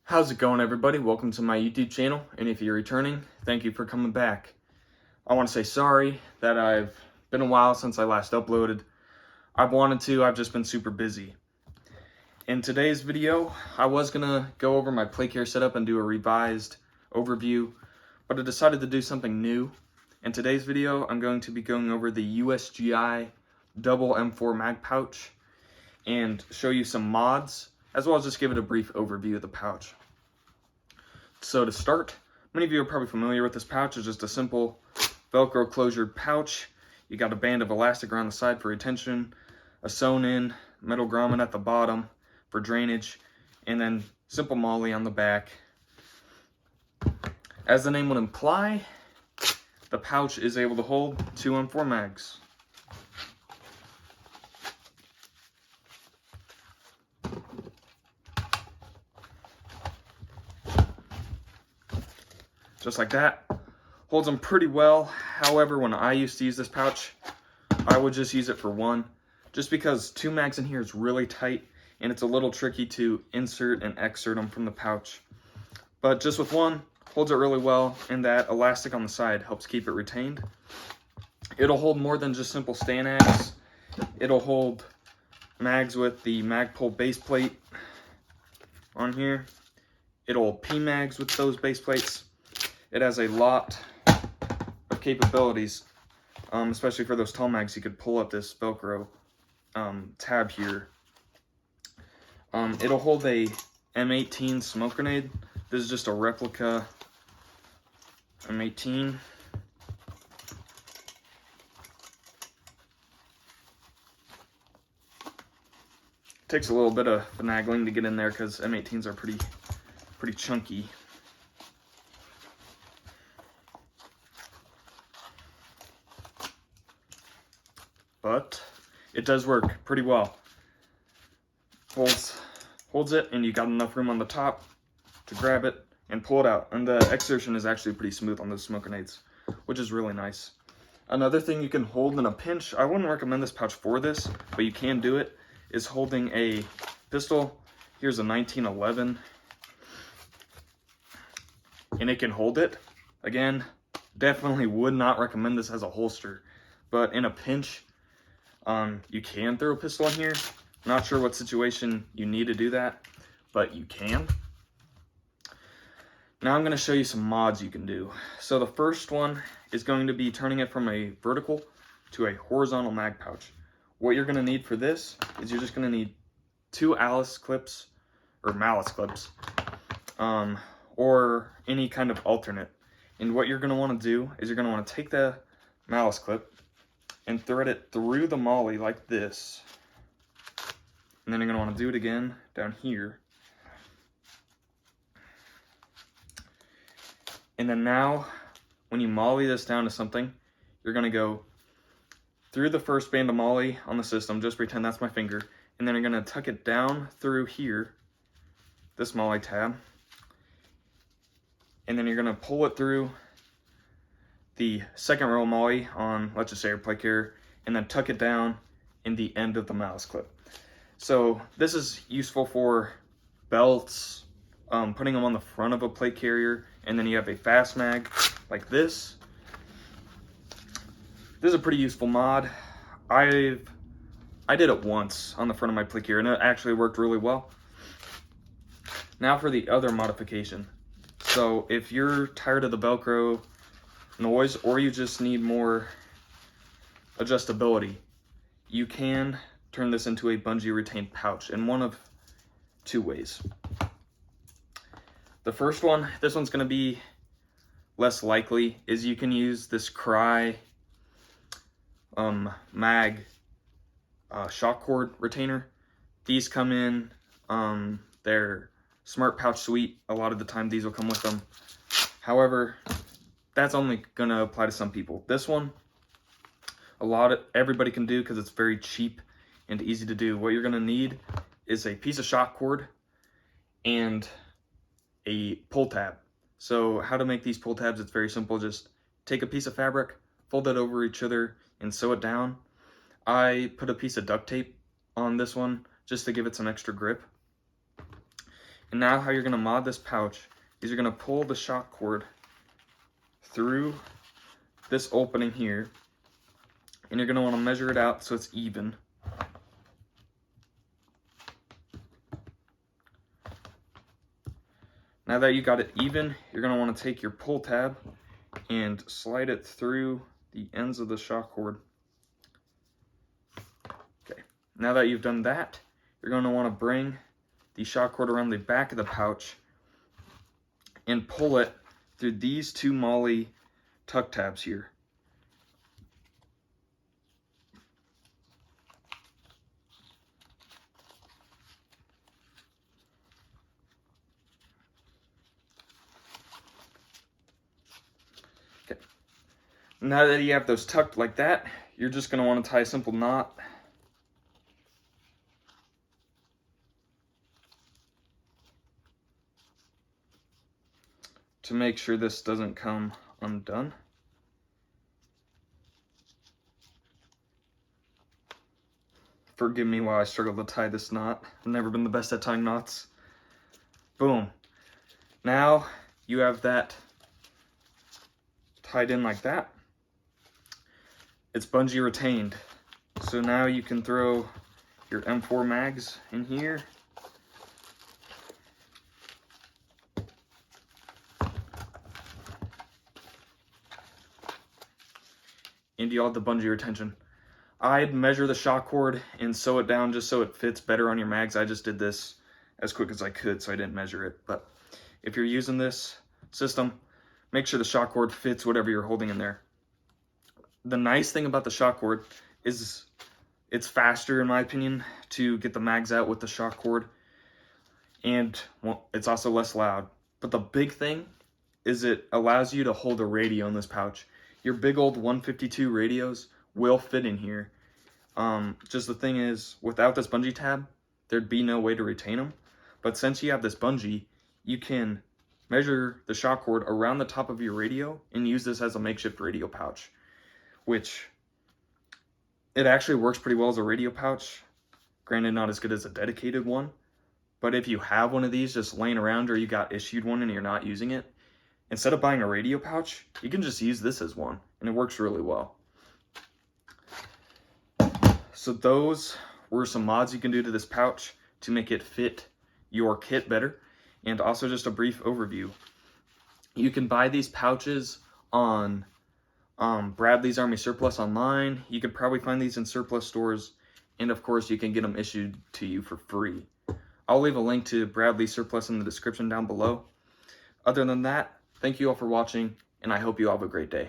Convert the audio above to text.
How's it going, everybody? Welcome to my YouTube channel, and if you're returning, thank you for coming back. I want to say sorry that I've been a while since I last uploaded. I've wanted to, I've just been super busy. In today's video, I was going to go over my plate care setup and do a revised overview, but I decided to do something new. In today's video, I'm going to be going over the USGI double M4 mag pouch and show you some mods, as well as just give it a brief overview of the pouch. So to start, many of you are probably familiar with this pouch. It's just a simple Velcro closure pouch. You got a band of elastic around the side for retention, a sewn in metal grommet at the bottom for drainage, and then simple MOLLE on the back. As the name would imply, the pouch is able to hold 2 M4 mags. Just like that. Holds them pretty well. However, when I used to use this pouch, I would just use it for one, just because 2 mags in here is really tight and it's a little tricky to insert and exert them from the pouch. But just with one, holds it really well, and that elastic on the side helps keep it retained. It'll hold more than just simple Stanags. It'll hold mags with the Magpul base plate on here. It'll P-mags with those base plates. It has a lot of capabilities, especially for those tall mags. You could pull up this Velcro tab here. It'll hold a M16 smoke grenade. This is just a replica M16. Takes a little bit of finagling to get in there because M18s are pretty chunky. But it does work pretty well. Holds it, and you got enough room on the top to grab it and pull it out. And the exertion is actually pretty smooth on those smoke grenades, which is really nice. Another thing you can hold in a pinch, I wouldn't recommend this pouch for this, but you can do it, is holding a pistol. Here's a 1911, and it can hold it. Again, definitely would not recommend this as a holster, but in a pinch, you can throw a pistol in here. Not sure what situation you need to do that, but you can. Now I'm going to show you some mods you can do. So the first one is going to be turning it from a vertical to a horizontal mag pouch. What you're going to need for this is you're just going to need 2 Alice clips, or malice clips, or any kind of alternate. And what you're going to want to do is you're going to want to take the malice clip and thread it through the MOLLE like this. And then you're going to want to do it again down here. And then now, when you MOLLE this down to something, you're going to go through the first band of MOLLE on the system, just pretend that's my finger, and then you're going to tuck it down through here, this MOLLE tab, and then you're going to pull it through the second row MOLLE on, let's just say, your plate carrier, and then tuck it down in the end of the malice clip. So this is useful for belts, putting them on the front of a plate carrier, and then you have a fast mag like this. This is a pretty useful mod. I did it once on the front of my plate carrier, and it actually worked really well. Now for the other modification. So if you're tired of the Velcro noise, or you just need more adjustability, you can turn this into a bungee retained pouch in one of 2 ways. The first one, this one's going to be less likely, is you can use this Cry mag shock cord retainer. These come in their Smart Pouch Suite. A lot of the time these will come with them. However, that's only going to apply to some people. This one, everybody can do because it's very cheap and easy to do. What you're going to need is a piece of shock cord and a pull tab. So how to make these pull tabs, it's very simple. Just take a piece of fabric, fold it over each other, and sew it down. I put a piece of duct tape on this one just to give it some extra grip. And now how you're going to mod this pouch is you're going to pull the shock cord through this opening here, and you're going to want to measure it out so it's even. Now that you got it even, you're going to want to take your pull tab and slide it through the ends of the shock cord. Okay, now that you've done that, you're going to want to bring the shock cord around the back of the pouch and pull it through these two MOLLE tuck tabs here. Okay. Now that you have those tucked like that, you're just going to want to tie a simple knot. To make sure this doesn't come undone. Forgive me while I struggle to tie this knot. I've never been the best at tying knots. Boom. Now you have that tied in like that. It's bungee retained. So now you can throw your M4 mags in here. And you have the bungee retention. I'd measure the shock cord and sew it down just so it fits better on your mags. I just did this as quick as I could, so I didn't measure it. But if you're using this system, make sure the shock cord fits whatever you're holding in there. The nice thing about the shock cord is it's faster, in my opinion, to get the mags out with the shock cord. And well, it's also less loud. But the big thing is it allows you to hold a radio in this pouch. Your big old 152 radios will fit in here. Just the thing is, without this bungee tab, there'd be no way to retain them. But since you have this bungee, you can measure the shock cord around the top of your radio and use this as a makeshift radio pouch, which it actually works pretty well as a radio pouch. Granted, not as good as a dedicated one. But if you have one of these just laying around, or you got issued one and you're not using it, instead of buying a radio pouch, you can just use this as one, and it works really well. So those were some mods you can do to this pouch to make it fit your kit better, and also just a brief overview. You can buy these pouches on Bradley's Army Surplus online. You could probably find these in surplus stores, and of course you can get them issued to you for free. I'll leave a link to Bradley's Surplus in the description down below. Other than that, thank you all for watching, and I hope you all have a great day.